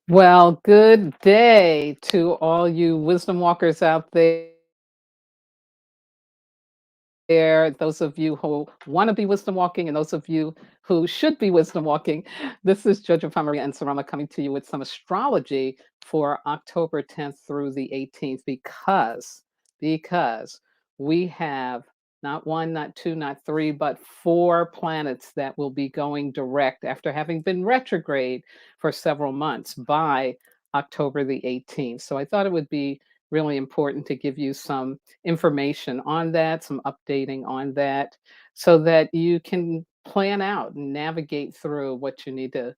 Well, good day to all you wisdom walkers out there, those of you who want to be wisdom walking, and those of you who should be wisdom walking. This is Jojopah Maria and Sarama coming to you with some astrology for October 10th through the 18th because we have not one, not two, not three, but four planets that will be going direct after having been retrograde for several months by October the 18th. So I thought it would be really important to give you some information on that, some updating on that, so that you can plan out and navigate through what you need to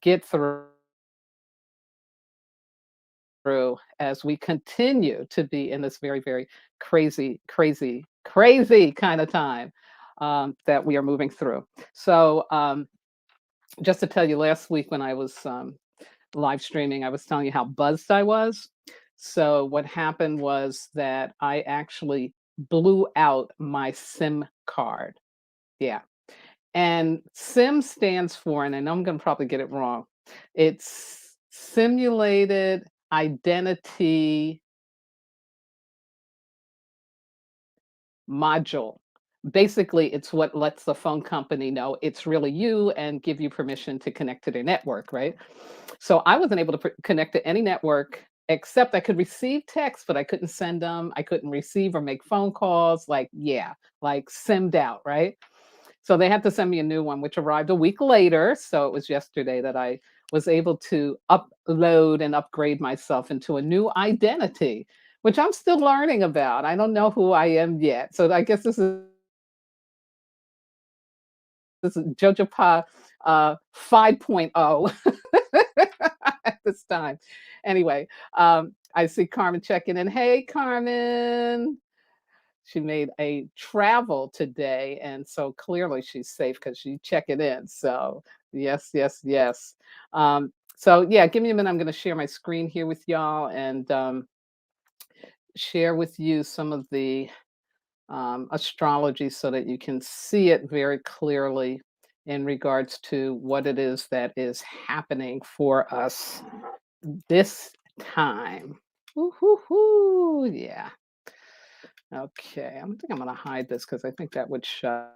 get through as we continue to be in this very, very crazy, crazy, crazy kind of time that we are moving through. So, just to tell you, last week when I was live streaming, I was telling you how buzzed I was. So what happened was that I actually blew out my SIM card. Yeah. And SIM stands for, and I know I'm going to probably get it wrong. It's simulated identity module. Basically, it's what lets the phone company know it's really you and give you permission to connect to their network, right? So I wasn't able to connect to any network except I could receive texts, but I couldn't send them. I couldn't receive or make phone calls. Like, yeah, like simmed out, right? So they had to send me a new one, which arrived a week later. So it was yesterday that I was able to upload and upgrade myself into a new identity, which I'm still learning about. I don't know who I am yet. So I guess this is Jojopah 5.0 at this time. Anyway, I see Carmen checking in. Hey, Carmen. She made a travel today, and so clearly she's safe because she's checking in. So yes, yes, yes. So yeah, give me a minute. I'm going to share my screen here with y'all and share with you some of the astrology so that you can see it very clearly in regards to what it is that is happening for us this time. Woo-hoo-hoo. Yeah. Okay. I think I'm going to hide this because I think that would show.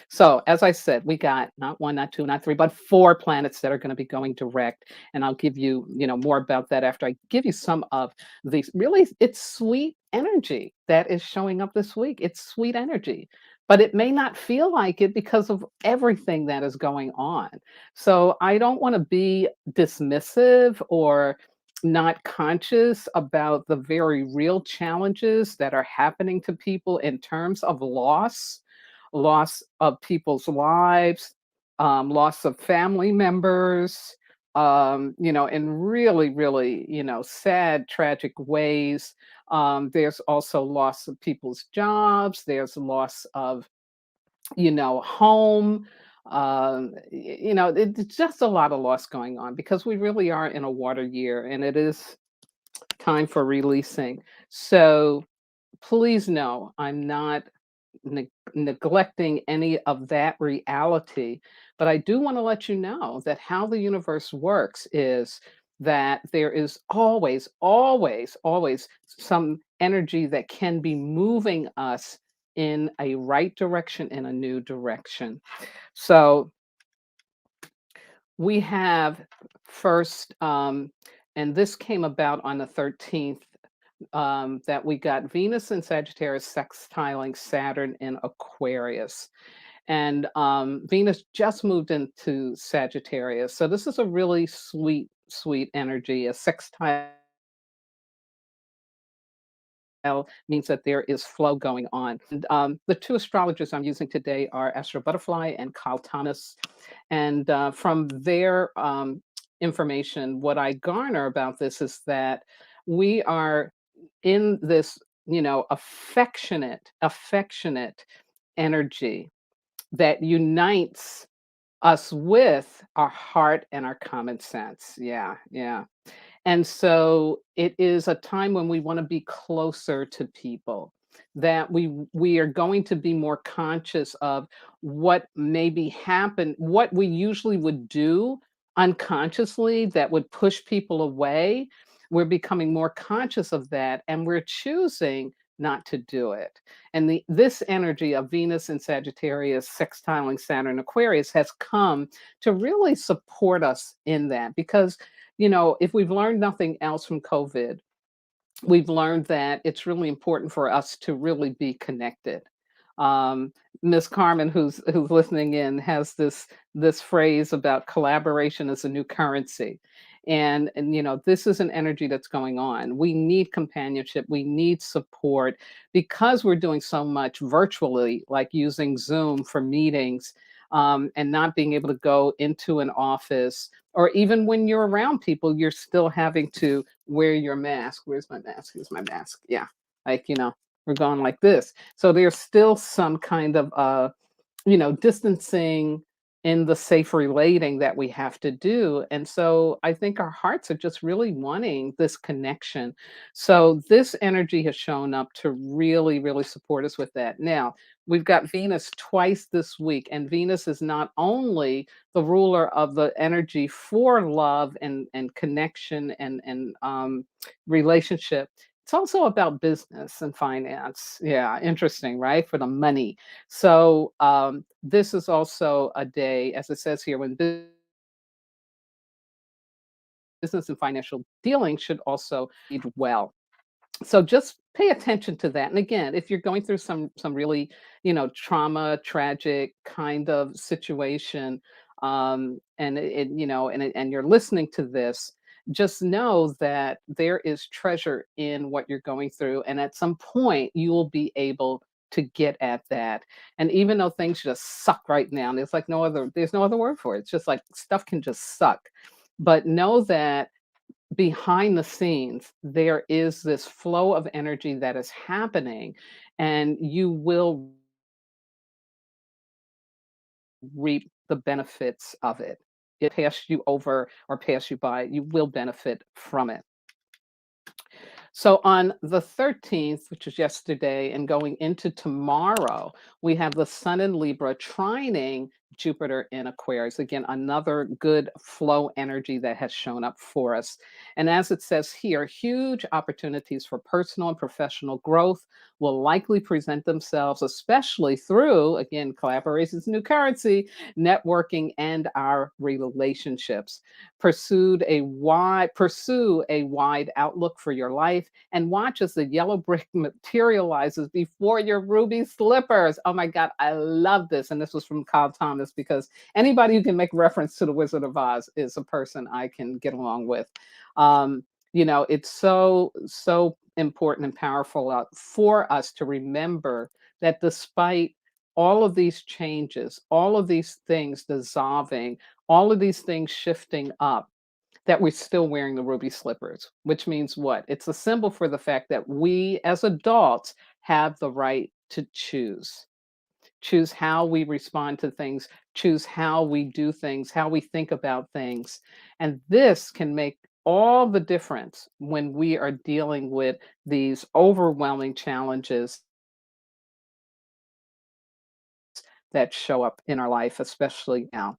So, as I said, we got not one, not two, not three, but four planets that are going to be going direct. And I'll give you, more about that after I give you some of these. Really, it's sweet energy that is showing up this week. It's sweet energy, but it may not feel like it because of everything that is going on. So, I don't want to be dismissive or not conscious about the very real challenges that are happening to people in terms of loss of people's lives, loss of family members, in really, really, sad, tragic ways. There's also loss of people's jobs. There's loss of, home. It's just a lot of loss going on because we really are in a water year and it is time for releasing. So please know I'm not neglecting any of that reality. But I do want to let you know that how the universe works is that there is always, always, always some energy that can be moving us in a right direction, in a new direction. So we have first, and this came about on the 13th, that we got Venus in Sagittarius sextiling Saturn in Aquarius. And Venus just moved into Sagittarius. So this is a really sweet, sweet energy. A sextile means that there is flow going on. And, the two astrologers I'm using today are Astro Butterfly and Carl Thomas. And from their information, what I garner about this is that we are in this, affectionate energy that unites us with our heart and our common sense. Yeah, yeah. And so it is a time when we want to be closer to people. that we are going to be more conscious of what maybe happened, what we usually would do unconsciously that would push people away. We're becoming more conscious of that, and we're choosing not to do it. And this energy of Venus in Sagittarius sextiling Saturn Aquarius has come to really support us in that because, if we've learned nothing else from COVID, we've learned that it's really important for us to really be connected. Um, Miss Carmen, who's listening in, has this phrase about collaboration as a new currency, and this is an energy that's going on. We need companionship, we need support because we're doing so much virtually, like using Zoom for meetings, and not being able to go into an office, or even when you're around people, you're still having to wear your mask. Where's my mask? Here's my mask. Yeah. Like, we're going like this. So there's still some kind of distancing in the safe relating that we have to do. And so I think our hearts are just really wanting this connection. So this energy has shown up to really, really support us with that. Now, we've got Venus twice this week, and Venus is not only the ruler of the energy for love and connection and relationship. It's also about business and finance. Yeah, interesting, right? For the money. So this is also a day, as it says here, when business and financial dealings should also lead well. So just pay attention to that. And again, if you're going through some really, trauma, tragic kind of situation, and you're listening to this, just know that there is treasure in what you're going through, and at some point you will be able to get at that. And even though things just suck right now, and there's no other word for it. It's just like stuff can just suck. But know that behind the scenes, there is this flow of energy that is happening, and you will reap the benefits of it. It pass you over or pass you by, you will benefit from it. So on the 13th, which is yesterday, and going into tomorrow, we have the Sun in Libra trining Jupiter in Aquarius. Again, another good flow energy that has shown up for us. And as it says here, huge opportunities for personal and professional growth will likely present themselves, especially through, again, collaborations, new currency, networking, and our relationships. Pursue a wide outlook for your life, and watch as the yellow brick materializes before your ruby slippers. Oh my God, I love this. And this was from Kyle Thomas, because anybody who can make reference to the Wizard of Oz is a person I can get along with. It's so important and powerful for us to remember that despite all of these changes, all of these things dissolving, all of these things shifting up, that we're still wearing the ruby slippers, which means what? It's a symbol for the fact that we as adults have the right to choose how we respond to things, choose how we do things, how we think about things. And this can make all the difference when we are dealing with these overwhelming challenges that show up in our life, especially now.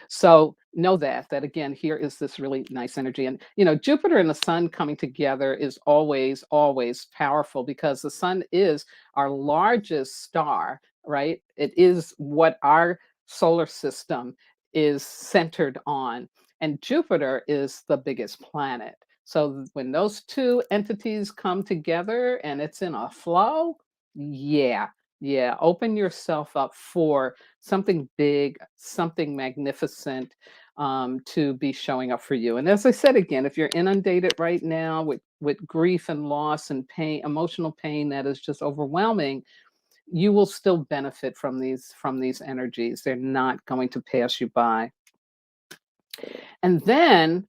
So know that again, here is this really nice energy. And Jupiter and the sun coming together is always, always powerful, because the sun is our largest star, right? It is what our solar system is centered on. And Jupiter is the biggest planet. So when those two entities come together and it's in a flow, yeah, yeah, open yourself up for something big, something magnificent, to be showing up for you. And as I said again, if you're inundated right now with grief and loss and pain, emotional pain that is just overwhelming, you will still benefit from these energies. They're not going to pass you by. And then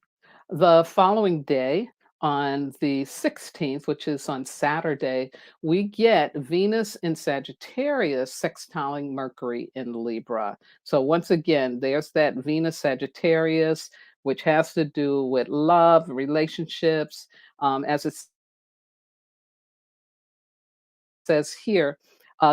the following day, on the 16th, which is on Saturday, we get Venus in Sagittarius sextiling Mercury in Libra. So, once again, there's that Venus Sagittarius, which has to do with love, relationships, as it's says here,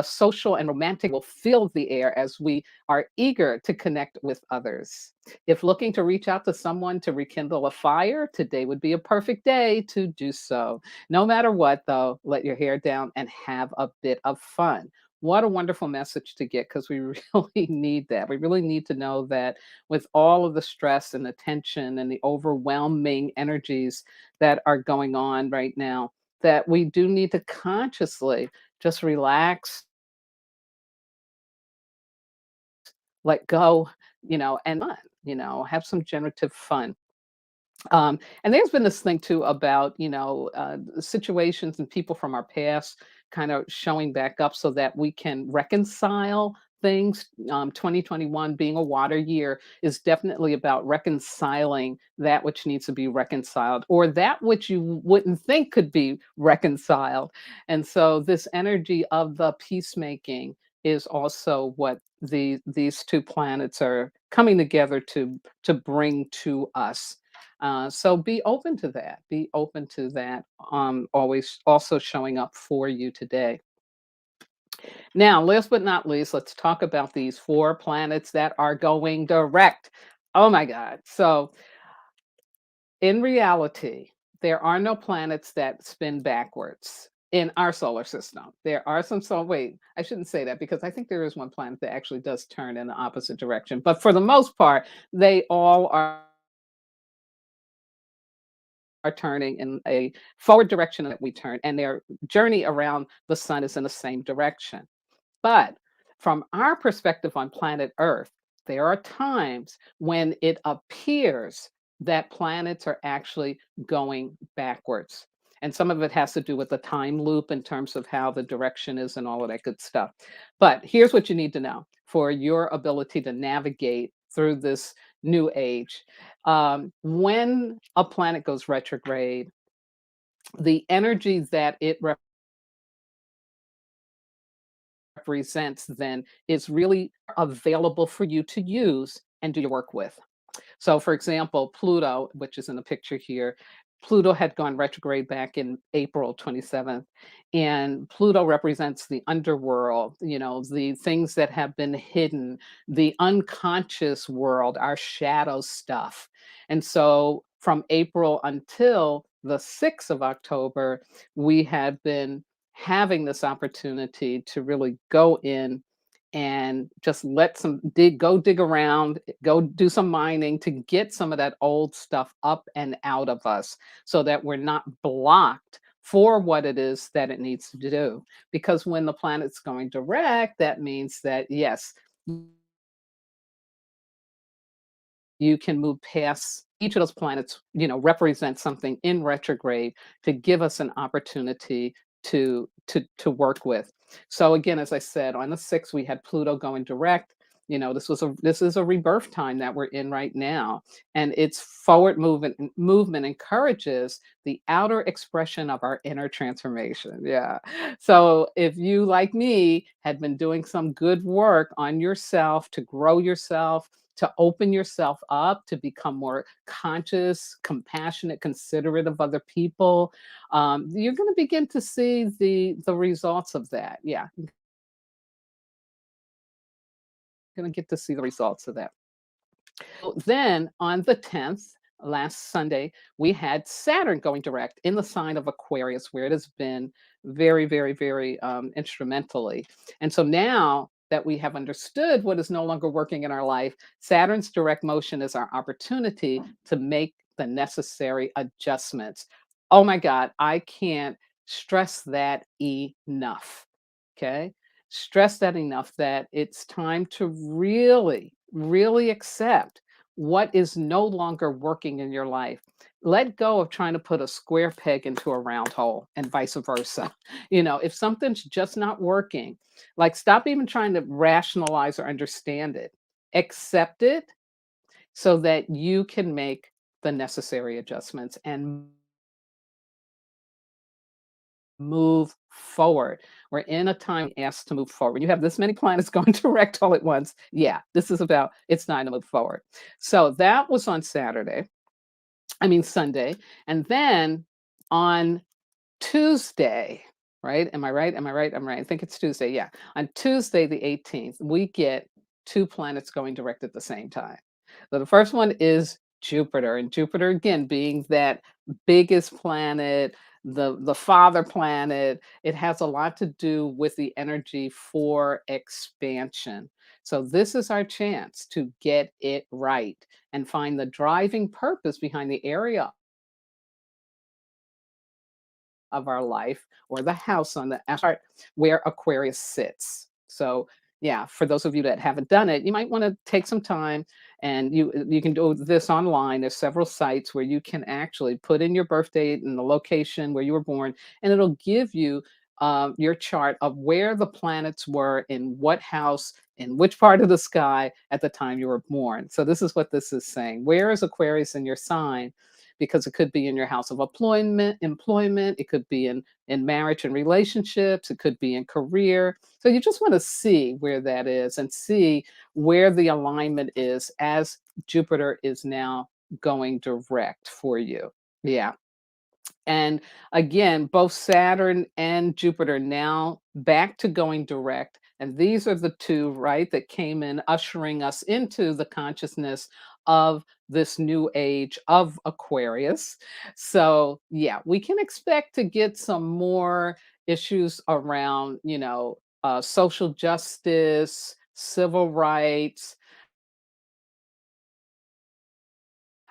social and romantic will fill the air as we are eager to connect with others. If looking to reach out to someone to rekindle a fire, today would be a perfect day to do so. No matter what, though, let your hair down and have a bit of fun. What a wonderful message to get because we really need that. We really need to know that with all of the stress and the tension and the overwhelming energies that are going on right now, that we do need to consciously just relax, let go, and fun, have some generative fun. And there's been this thing too about, situations and people from our past kind of showing back up so that we can reconcile things. 2021 being a water year is definitely about reconciling that which needs to be reconciled or that which you wouldn't think could be reconciled. And so this energy of the peacemaking is also what these two planets are coming together to bring to us. So be open to that. Be open to that. Always also showing up for you today. Now, last but not least, let's talk about these four planets that are going direct. Oh my God. So, in reality, there are no planets that spin backwards in our solar system. There are some, so wait, I shouldn't say that because I think there is one planet that actually does turn in the opposite direction. But for the most part, they all are turning in a forward direction that we turn, and their journey around the sun is in the same direction. But from our perspective on planet Earth, there are times when it appears that planets are actually going backwards. And some of it has to do with the time loop in terms of how the direction is and all of that good stuff. But here's what you need to know for your ability to navigate through this new age. When a planet goes retrograde, the energy that it represents then is really available for you to use and do your work with. So, for example, Pluto, which is in the picture here, Pluto had gone retrograde back in April 27th. And Pluto represents the underworld, the things that have been hidden, the unconscious world, our shadow stuff. And so from April until the 6th of October, we have been having this opportunity to really go in and just let some dig around, go do some mining to get some of that old stuff up and out of us so that we're not blocked for what it is that it needs to do. Because when the planet's going direct, that means that yes, you can move past each of those planets, represent something in retrograde to give us an opportunity to work with. So again, as I said, on the 6th, we had Pluto going direct. This is a rebirth time that we're in right now. And its forward movement encourages the outer expression of our inner transformation. Yeah. So if you, like me, had been doing some good work on yourself to grow yourself, to open yourself up, to become more conscious, compassionate, considerate of other people, you're going to begin to see the results of that. Yeah, you're going to get to see the results of that. Then on the 10th, last Sunday, we had Saturn going direct in the sign of Aquarius, where it has been very, very, very instrumentally. And so now that we have understood what is no longer working in our life, Saturn's direct motion is our opportunity to make the necessary adjustments. Oh my God, I can't stress that enough. Okay. Stress that enough that it's time to really, really accept what is no longer working in your life. Let go of trying to put a square peg into a round hole and vice versa. If something's just not working, like stop even trying to rationalize or understand it. Accept it so that you can make the necessary adjustments and move forward. We're in a time asked to move forward. You have this many planets going direct all at once. Yeah, this is about it's time to move forward. So that was on Sunday. And then on Tuesday, right? Am I right? Am I right? I'm right. I think it's Tuesday. Yeah. On Tuesday, the 18th, we get two planets going direct at the same time. So the first one is Jupiter, and Jupiter again being that biggest planet, the father planet, it has a lot to do with the energy for expansion. So this is our chance to get it right and find the driving purpose behind the area of our life or the house on the chart where Aquarius sits. So, yeah, for those of you that haven't done it, you might want to take some time and you can do this online. There's several sites where you can actually put in your birth date and the location where you were born, and it'll give you your chart of where the planets were in what house in which part of the sky at the time you were born. So this is what this is saying. Where is Aquarius in your sign? Because it could be in your house of employment, it could be in marriage and relationships, it could be in career. So you just want to see where that is and see where the alignment is as Jupiter is now going direct for you. Yeah. And again, both Saturn and Jupiter now back to going direct. And these are the two, right, that came in, ushering us into the consciousness of this new age of Aquarius. So, yeah, we can expect to get some more issues around, social justice, civil rights,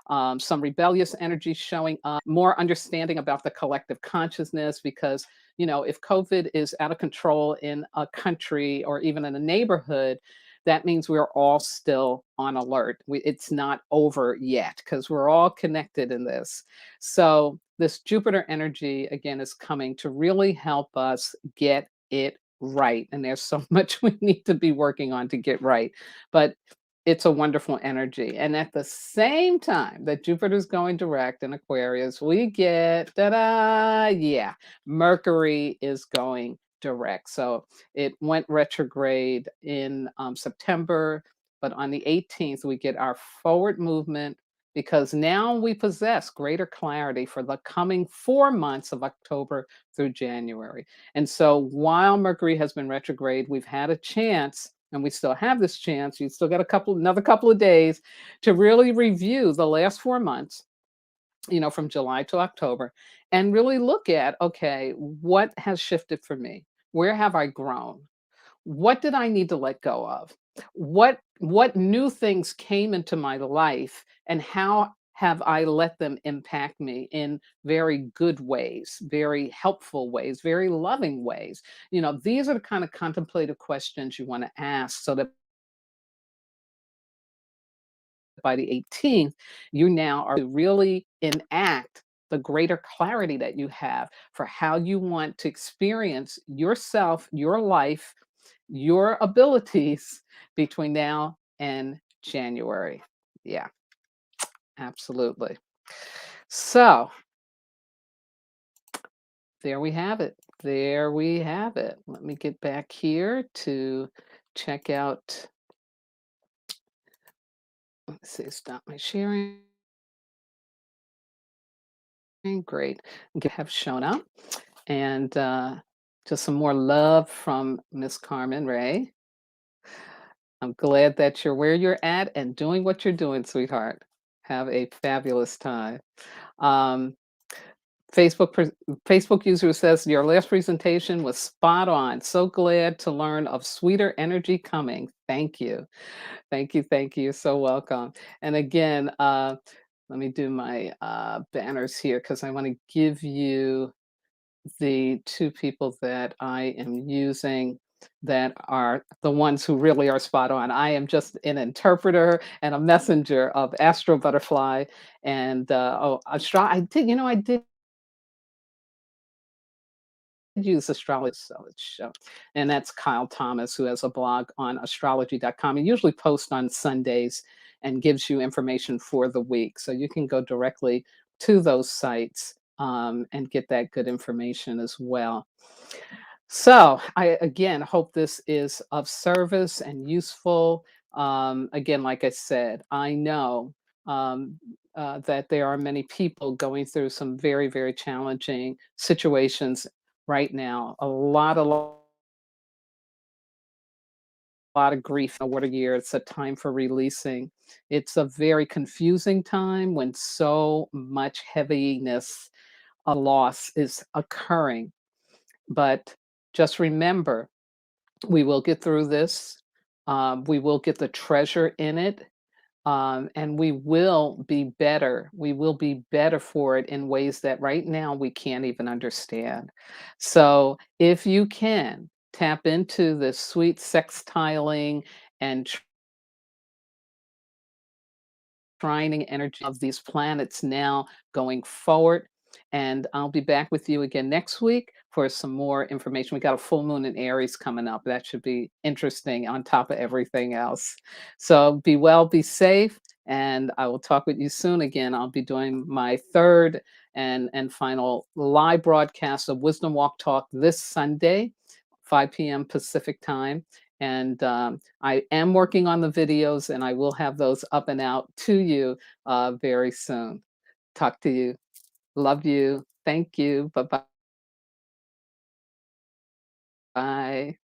some rebellious energy showing up, more understanding about the collective consciousness. Because, if COVID is out of control in a country or even in a neighborhood, that means we're all still on alert. It's not over yet because we're all connected in this. So, this Jupiter energy, again, is coming to really help us get it right. And there's so much we need to be working on to get right. But it's a wonderful energy. And at the same time that Jupiter's going direct in Aquarius, we get yeah, Mercury is going direct. So it went retrograde in September, but on the 18th, we get our forward movement because now we possess greater clarity for the coming 4 months of October through January. And so while Mercury has been retrograde, we've had a chance, and we still have this chance. You still got another couple of days to really review the last 4 months, from July to October, and really look at, okay, what has shifted for me? Where have I grown? What did I need to let go of? What new things came into my life, and how have I let them impact me in very good ways, very helpful ways, very loving ways? These are the kind of contemplative questions you want to ask so that by the 18th, you now are to really enact the greater clarity that you have for how you want to experience yourself, your life, your abilities between now and January. Yeah, absolutely. So there we have it. There we have it. Let me get back here to check out. Let's see, stop my sharing. Great. Have shown up. And just some more love from Miss Carmen Ray. I'm glad that you're where you're at and doing what you're doing, sweetheart. Have a fabulous time. Um, Facebook Facebook user says your last presentation was spot on. So glad to learn of sweeter energy coming. Thank you. Thank you. Thank you. You're so welcome. And again, let me do my banners here because I want to give you the two people that I am using that are the ones who really are spot on. I am just an interpreter and a messenger of Astro Butterfly and I did, I did use astrology, so and that's Kyle Thomas, who has a blog on astrology.com. He usually posts on Sundays and gives you information for the week. So you can go directly to those sites and get that good information as well. So I again hope this is of service and useful. Again, like I said, I know that there are many people going through some very, very challenging situations right now. A lot of grief in the water year. It's a time for releasing. It's a very confusing time when so much heaviness, a loss is occurring. But just remember, we will get through this. We will get the treasure in it. And we will be better. We will be better for it in ways that right now we can't even understand. So, if you can tap into the sweet sextiling and trining energy of these planets now going forward. And I'll be back with you again next week for some more information. We got a full moon in Aries coming up. That should be interesting on top of everything else. So be well, be safe, and I will talk with you soon again. I'll be doing my third and final live broadcast of Wisdom Walk Talk this Sunday, 5 p.m. Pacific time. And I am working on the videos, and I will have those up and out to you very soon. Talk to you. Love you. Thank you. Bye bye. Bye.